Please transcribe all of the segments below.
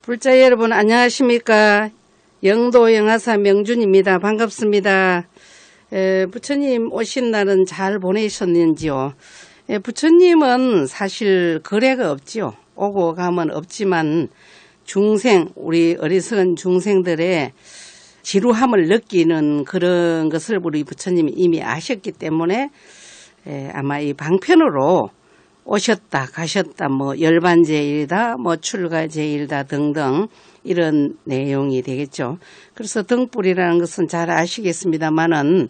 불자 여러분 안녕하십니까. 영도 영하사 명준입니다. 반갑습니다. 부처님 오신 날은 잘 보내셨는지요? 부처님은 사실 거래가 없지요. 오고 가면 없지만 중생, 우리 어리석은 중생들의 지루함을 느끼는 그런 것을 우리 부처님이 이미 아셨기 때문에 아마 이 방편으로 오셨다 가셨다 뭐 열반제일이다 뭐 출가제일이다 등등 이런 내용이 되겠죠. 그래서 등불이라는 것은 잘 아시겠습니다만은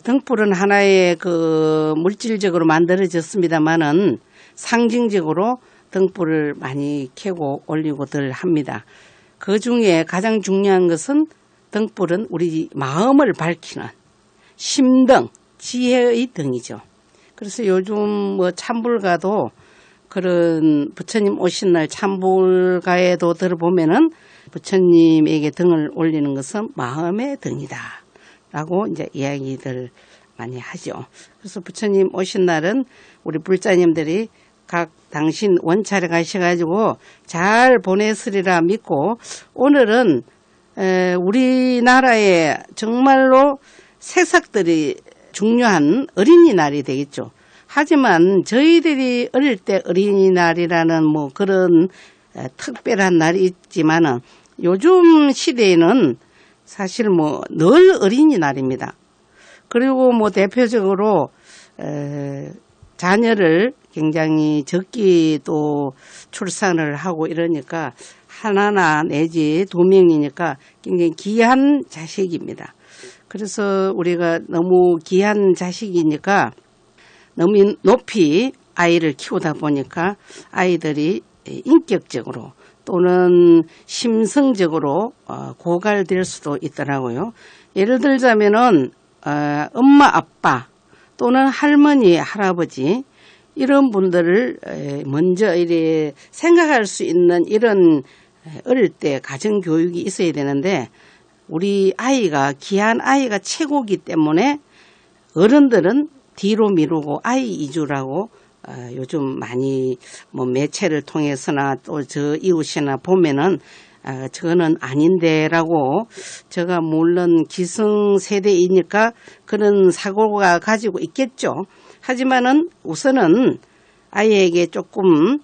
등불은 하나의 그 물질적으로 만들어졌습니다만은 상징적으로 등불을 많이 켜고 올리고들 합니다. 그 중에 가장 중요한 것은 등불은 우리 마음을 밝히는 심등, 지혜의 등이죠. 그래서 요즘 뭐 참불가도 그런 부처님 오신 날 참불가에도 들어보면은 부처님에게 등을 올리는 것은 마음의 등이다 라고 이제 이야기들 많이 하죠. 그래서 부처님 오신 날은 우리 불자님들이 각 당신 원차례 가셔가지고 잘 보내으리라 믿고, 오늘은 우리나라에 정말로 새싹들이 중요한 어린이날이 되겠죠. 하지만 저희들이 어릴 때 어린이날이라는 뭐 그런 특별한 날이 있지만은 요즘 시대에는 사실 뭐 늘 어린이날입니다. 그리고 뭐 대표적으로 자녀를 굉장히 적게 또 출산을 하고 이러니까 하나나 내지 두 명이니까 굉장히 귀한 자식입니다. 그래서 우리가 너무 귀한 자식이니까 너무 높이 아이를 키우다 보니까 아이들이 인격적으로 또는 심성적으로 고갈될 수도 있더라고요. 예를 들자면은 엄마 아빠 또는 할머니 할아버지 이런 분들을 먼저 이래 생각할 수 있는 이런 어릴 때 가정교육이 있어야 되는데, 우리 아이가 귀한 아이가 최고이기 때문에 어른들은 뒤로 미루고 아이 이주라고 요즘 많이 뭐 매체를 통해서나 또 저 이웃이나 보면은 저거는 아닌데라고, 제가 물론 기성세대이니까 그런 사고가 가지고 있겠죠. 하지만은 우선은 아이에게 조금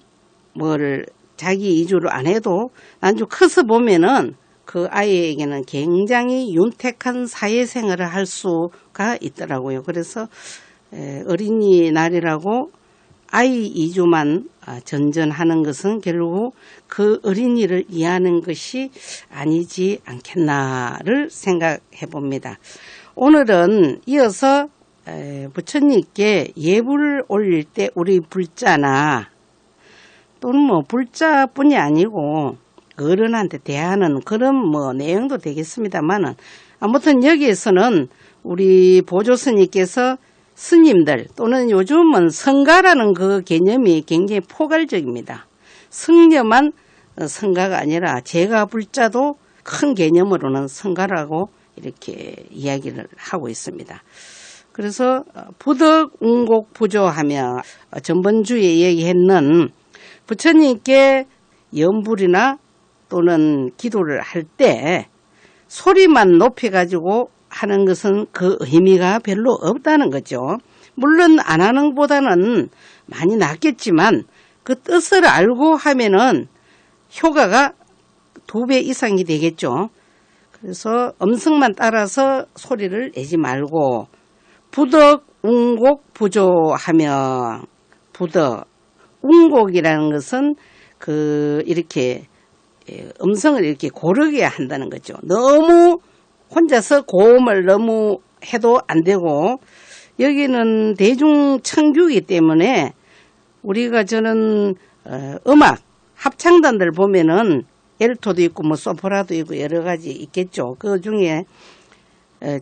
뭐를 자기 이주를 안 해도 나중에 커서 보면은 그 아이에게는 굉장히 윤택한 사회생활을 할 수가 있더라고요. 그래서 어린이날이라고 아이 이주만 전전하는 것은 결국 그 어린이를 이해하는 것이 아니지 않겠나를 생각해 봅니다. 오늘은 이어서 부처님께 예불을 올릴 때 우리 불자나 또는 뭐 불자뿐이 아니고 어른한테 대하는 그런 뭐 내용도 되겠습니다만은, 아무튼 여기에서는 우리 보조스님께서 스님들 또는 요즘은 성가라는 그 개념이 굉장히 포괄적입니다. 성녀만 성가가 아니라 제가 불자도 큰 개념으로는 성가라고 이렇게 이야기를 하고 있습니다. 그래서 부덕 운곡 부조하며 전번주에 얘기했는 부처님께 연불이나 또는 기도를 할 때 소리만 높여가지고 하는 것은 그 의미가 별로 없다는 거죠. 물론 안 하는 것보다는 많이 낫겠지만 그 뜻을 알고 하면은 효과가 2배 이상이 되겠죠. 그래서 음성만 따라서 소리를 내지 말고 부덕 운곡 부조하며, 부덕 운곡이라는 것은 이렇게 음성을 이렇게 고르게 한다는 거죠. 너무 혼자서 고음을 너무 해도 안 되고, 여기는 대중청규이기 때문에 우리가 저는 음악 합창단들 보면은 엘토도 있고 뭐 소프라도 있고 여러 가지 있겠죠. 그 중에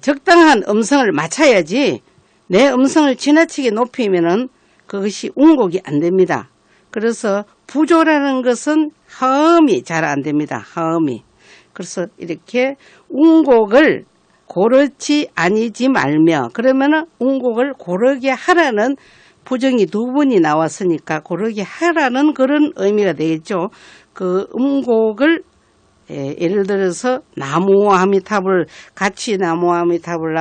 적당한 음성을 맞춰야지 내 음성을 지나치게 높이면은 그것이 운곡이 안 됩니다. 그래서 부조라는 것은 하음이 잘 안 됩니다. 하음이. 그래서 이렇게 운곡을 고르지 아니지 말며, 그러면은 운곡을 고르게 하라는 부정이 2번이 나왔으니까 고르게 하라는 그런 의미가 되겠죠. 그 음곡을 예를 들어서 나무 아미타불 같이 나무 아미타불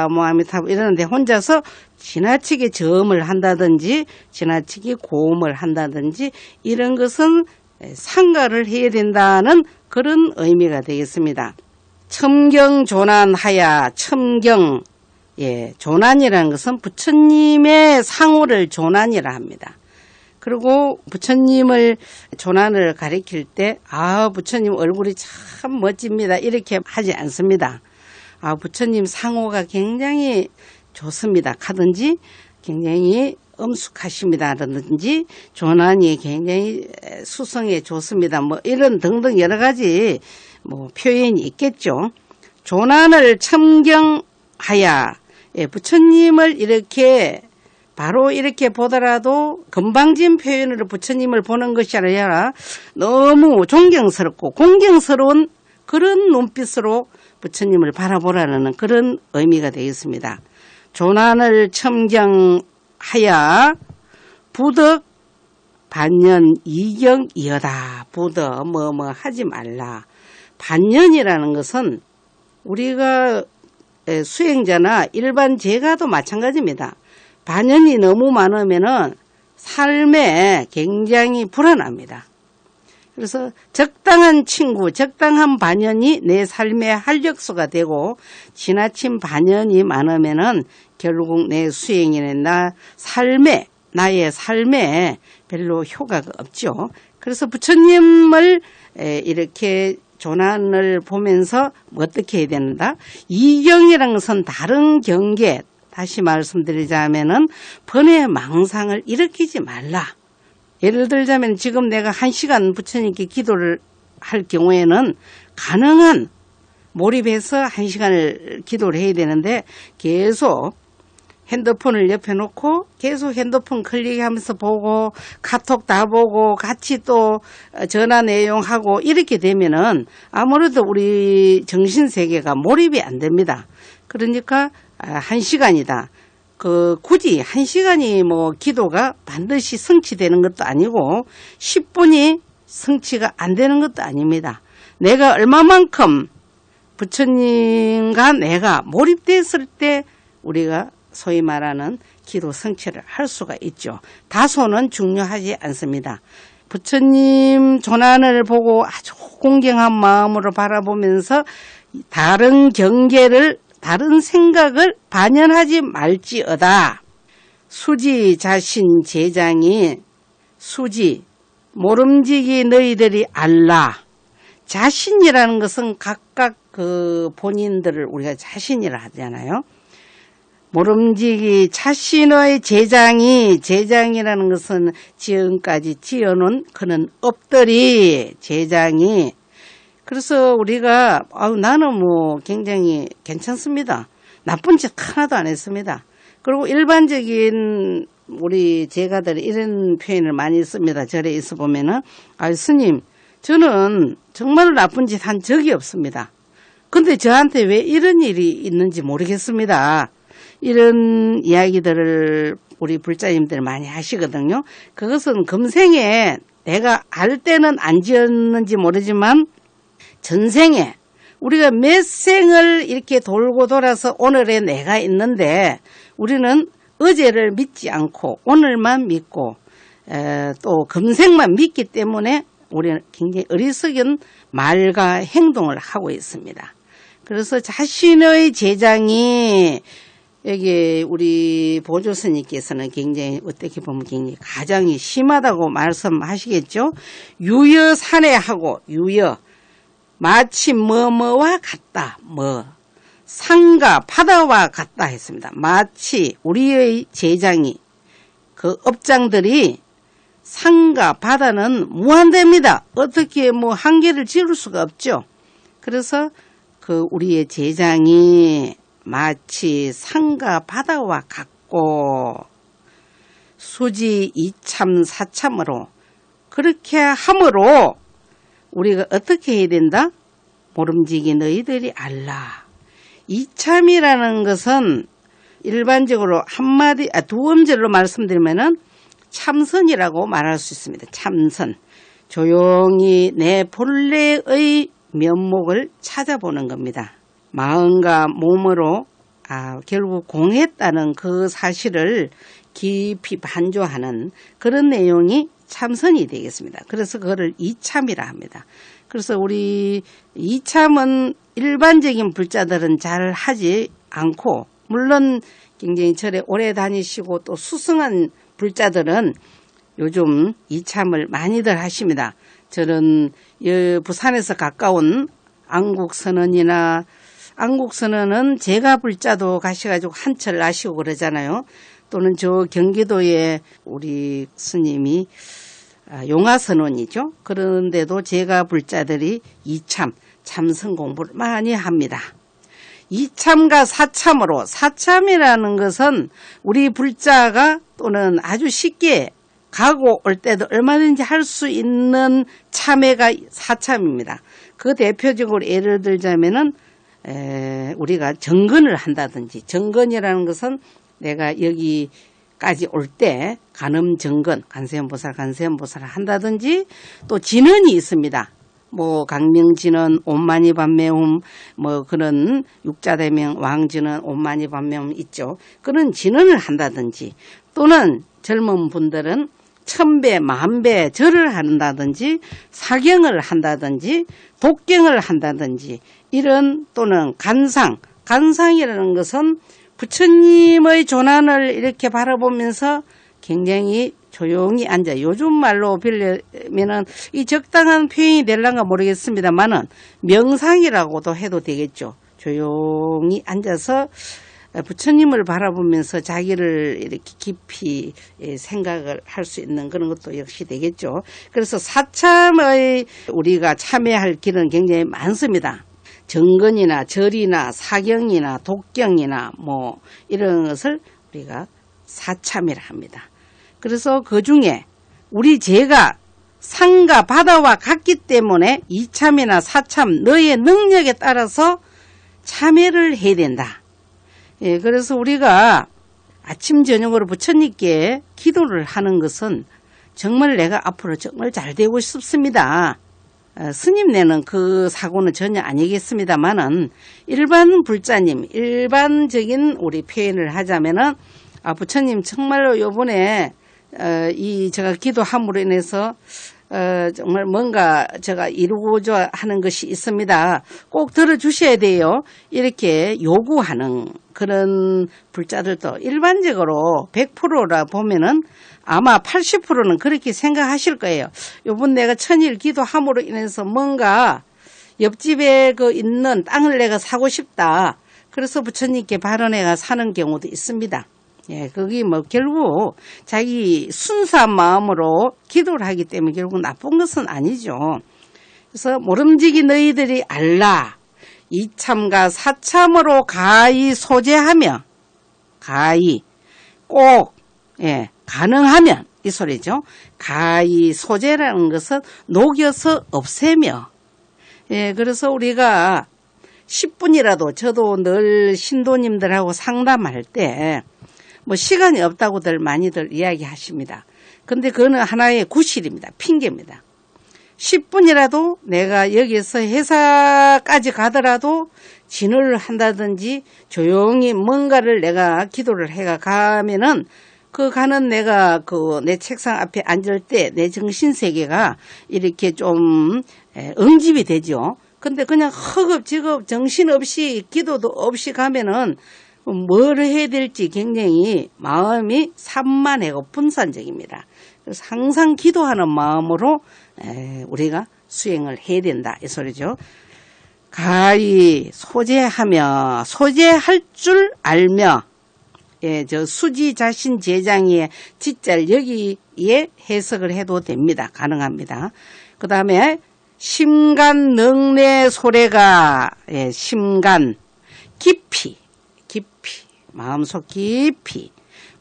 이러는데 혼자서 지나치게 저음을 한다든지 지나치게 고음을 한다든지 이런 것은 상가를 해야 된다는 그런 의미가 되겠습니다. 첨경조난하야 첨경 조난이라는 것은 부처님의 상호를 조난이라 합니다. 그리고 부처님을 조난을 가리킬 때 부처님 얼굴이 참 멋집니다 이렇게 하지 않습니다. 부처님 상호가 굉장히 좋습니다 하든지 굉장히 엄숙하십니다라든지 조난이 굉장히 수성에 좋습니다 뭐 이런 등등 여러 가지 뭐 표현이 있겠죠. 조난을 첨경하야 부처님을 이렇게 바로 이렇게 보더라도 건방진 표현으로 부처님을 보는 것이 아니라 너무 존경스럽고 공경스러운 그런 눈빛으로 부처님을 바라보라는 그런 의미가 되겠습니다. 조난을 첨경하야 부덕 반년 이경이여다. 부덕 뭐 하지 말라. 반년이라는 것은 우리가 수행자나 일반 제가도 마찬가지입니다. 반연이 너무 많으면은 삶에 굉장히 불안합니다. 그래서 적당한 친구, 적당한 반연이 내 삶의 활력소가 되고 지나친 반연이 많으면은 결국 내 수행이나 나의 삶에 별로 효과가 없죠. 그래서 부처님을 이렇게 조난을 보면서 어떻게 해야 된다? 이경이라는 것은 다른 경계, 다시 말씀드리자면은 번뇌 망상을 일으키지 말라. 예를 들자면 지금 내가 1시간 부처님께 기도를 할 경우에는 가능한 몰입해서 1시간을 기도를 해야 되는데 계속 핸드폰을 옆에 놓고 계속 핸드폰 클릭하면서 보고 카톡 다 보고 같이 또 전화 내용하고 이렇게 되면은 아무래도 우리 정신세계가 몰입이 안 됩니다. 그러니까 1시간이다. 굳이 1시간이 뭐 기도가 반드시 성취되는 것도 아니고 10분이 성취가 안 되는 것도 아닙니다. 내가 얼마만큼 부처님과 내가 몰입됐을 때 우리가 소위 말하는 기도 성취를 할 수가 있죠. 다소는 중요하지 않습니다. 부처님 조난을 보고 아주 공경한 마음으로 바라보면서 다른 경계를 다른 생각을 반연하지 말지어다. 수지 자신 제장이 수지 모름지기 너희들이 알라. 자신이라는 것은 각각 그 본인들을 우리가 자신이라 하잖아요. 모름지기 자신의 제장이라는 것은 지금까지 지어놓은 그는 업들이 제장이. 그래서 우리가 나는 뭐 굉장히 괜찮습니다. 나쁜 짓 하나도 안 했습니다. 그리고 일반적인 우리 제가들이 이런 표현을 많이 씁니다. 절에 있어 보면은 스님 저는 정말 나쁜 짓 한 적이 없습니다. 근데 저한테 왜 이런 일이 있는지 모르겠습니다. 이런 이야기들을 우리 불자님들 많이 하시거든요. 그것은 금생에 내가 알 때는 안 지었는지 모르지만 전생에 우리가 몇 생을 이렇게 돌고 돌아서 오늘의 내가 있는데 우리는 어제를 믿지 않고 오늘만 믿고 또 금생만 믿기 때문에 우리는 굉장히 어리석은 말과 행동을 하고 있습니다. 그래서 자신의 제장이 여기 우리 보조스님께서는 굉장히 어떻게 보면 굉장히 가장이 심하다고 말씀하시겠죠. 유여산해하고 유여 마치 뭐뭐와 같다. 산과 바다와 같다 했습니다. 마치 우리의 제장이 그 업장들이 산과 바다는 무한대입니다. 어떻게 뭐 한계를 지을 수가 없죠. 그래서 그 우리의 제장이 마치 산과 바다와 같고 수지 이참 사참으로 그렇게 함으로 우리가 어떻게 해야 된다? 모름지기 너희들이 알라. 이참이라는 것은 일반적으로 두 음절로 말씀드리면은 참선이라고 말할 수 있습니다. 참선. 조용히 내 본래의 면목을 찾아보는 겁니다. 마음과 몸으로 결국 공했다는 그 사실을 깊이 반조하는 그런 내용이 참선이 되겠습니다. 그래서 그거를 이참이라 합니다. 그래서 우리 이참은 일반적인 불자들은 잘 하지 않고, 물론 굉장히 절에 오래 다니시고 또 수승한 불자들은 요즘 이참을 많이들 하십니다. 저는 부산에서 가까운 안국선언이나, 안국선언은 제가 불자도 가셔가지고 한철 나시고 그러잖아요. 또는 저 경기도에 우리 스님이 용화선언이죠. 그런데도 제가 불자들이 이참, 참선 공부를 많이 합니다. 이참과 사참으로, 사참이라는 것은 우리 불자가 또는 아주 쉽게 가고 올 때도 얼마든지 할 수 있는 참회가 사참입니다. 그 대표적으로 예를 들자면은 우리가 정근을 한다든지, 정근이라는 것은 내가 여기까지 올 때 간음정근, 간세음보살을 한다든지, 또 진언이 있습니다. 뭐 강명진언, 온만이반매움, 뭐 그런 육자대명 왕진언, 온만이반매움 있죠. 그런 진언을 한다든지, 또는 젊은 분들은 1000배, 10,000배 절을 한다든지, 사경을 한다든지, 독경을 한다든지, 이런, 또는 간상이라는 것은 부처님의 조난을 이렇게 바라보면서 굉장히 조용히 앉아, 요즘 말로 빌려면은 이 적당한 표현이 될란가 모르겠습니다만은 명상이라고도 해도 되겠죠. 조용히 앉아서 부처님을 바라보면서 자기를 이렇게 깊이 생각을 할 수 있는 그런 것도 역시 되겠죠. 그래서 사참의 우리가 참여할 길은 굉장히 많습니다. 정근이나 절이나 사경이나 독경이나 뭐 이런 것을 우리가 사참이라 합니다. 그래서 그 중에 우리 제가 산과 바다와 같기 때문에 이참이나 사참, 너의 능력에 따라서 참여를 해야 된다. 예, 그래서 우리가 아침 저녁으로 부처님께 기도를 하는 것은 정말 내가 앞으로 정말 잘 되고 싶습니다. 스님네는 그 사고는 전혀 아니겠습니다만은 일반 불자님, 일반적인 우리 표현을 하자면은 부처님 정말로 요번에 제가 기도함으로 인해서 정말 뭔가 제가 이루고자 하는 것이 있습니다. 꼭 들어주셔야 돼요. 이렇게 요구하는 그런 불자들도 일반적으로 100%라 보면은 아마 80%는 그렇게 생각하실 거예요. 요번 내가 천일 기도함으로 인해서 뭔가 옆집에 있는 땅을 내가 사고 싶다. 그래서 부처님께 발언해가 사는 경우도 있습니다. 예, 거기 뭐 결국 자기 순수한 마음으로 기도를 하기 때문에 결국 나쁜 것은 아니죠. 그래서 모름지기 너희들이 알라. 이참과 사참으로 가히 소재하며, 가히 꼭 가능하면 이 소리죠. 가히 소재라는 것은 녹여서 없애며. 예, 그래서 우리가 10분이라도 저도 늘 신도님들하고 상담할 때 뭐 시간이 없다고들 많이들 이야기하십니다. 근데 그거는 하나의 구실입니다. 핑계입니다. 10분이라도 내가 여기서 회사까지 가더라도 진호를 한다든지 조용히 뭔가를 내가 기도를 해가 가면은 가는 내가 내 책상 앞에 앉을 때 내 정신세계가 이렇게 좀 응집이 되죠. 근데 그냥 허겁지겁 정신없이 기도도 없이 가면은 뭘 해야 될지 굉장히 마음이 산만하고 분산적입니다. 그래서 항상 기도하는 마음으로 우리가 수행을 해야 된다 이 소리죠. 가히 소재하며, 소재할 줄 알며, 저 수지 자신 제장의 지자를 여기에 해석을 해도 됩니다. 가능합니다. 그 다음에 심간 능내 소래가, 심간 깊이, 마음속 깊이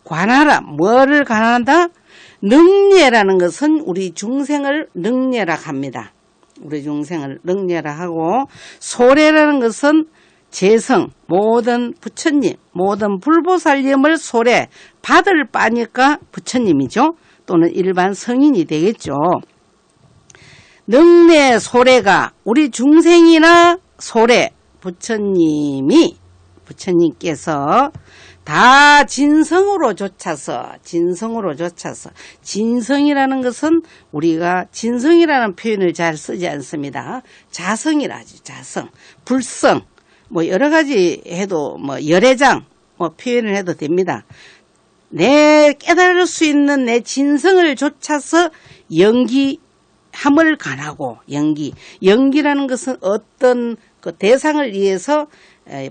관하라. 뭐를 관한다? 능례라는 것은 우리 중생을 능례라 합니다. 우리 중생을 능례라 하고, 소래라는 것은 재성, 모든 부처님, 모든 불보살님을 소래 받을 바니까 부처님이죠. 또는 일반 성인이 되겠죠. 능내 소래가 우리 중생이나 소래 부처님께서 다 진성으로 좇아서 진성이라는 것은 우리가 진성이라는 표현을 잘 쓰지 않습니다. 자성이라지. 자성, 불성, 뭐 여러 가지 해도 뭐 열애장 표현을 해도 됩니다. 내 깨달을 수 있는 내 진성을 좇아서 연기함을 간하고 연기라는 것은 어떤 그 대상을 위해서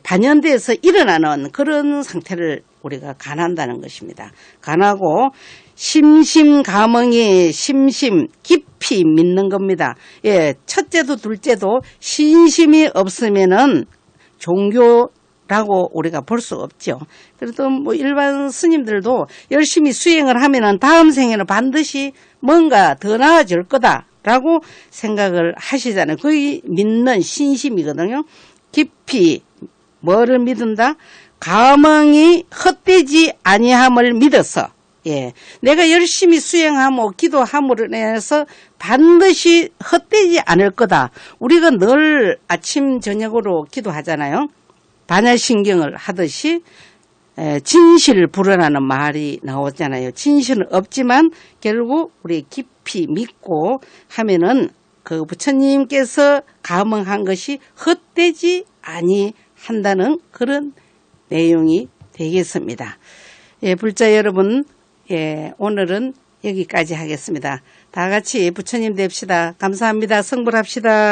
반연대에서 일어나는 그런 상태를 우리가 간한다는 것입니다. 간하고 심심가멍이 깊이 믿는 겁니다. 예, 첫째도 둘째도 신심이 없으면은 종교라고 우리가 볼 수 없죠. 그래도 뭐 일반 스님들도 열심히 수행을 하면은 다음 생에는 반드시 뭔가 더 나아질 거다라고 생각을 하시잖아요. 그게 믿는 신심이거든요. 깊이 뭐를 믿는다? 가멍이 헛되지 아니함을 믿어서, 예, 내가 열심히 수행하고 기도함으로 인해서 반드시 헛되지 않을 거다. 우리가 늘 아침 저녁으로 기도하잖아요. 반야신경을 하듯이 진실 불어나는 말이 나오잖아요. 진실은 없지만 결국 우리 깊이 믿고 하면은 그 부처님께서 감응한 것이 헛되지 아니한다는 그런 내용이 되겠습니다. 예, 불자 여러분, 예, 오늘은 여기까지 하겠습니다. 다 같이 부처님 됩시다. 감사합니다. 성불합시다.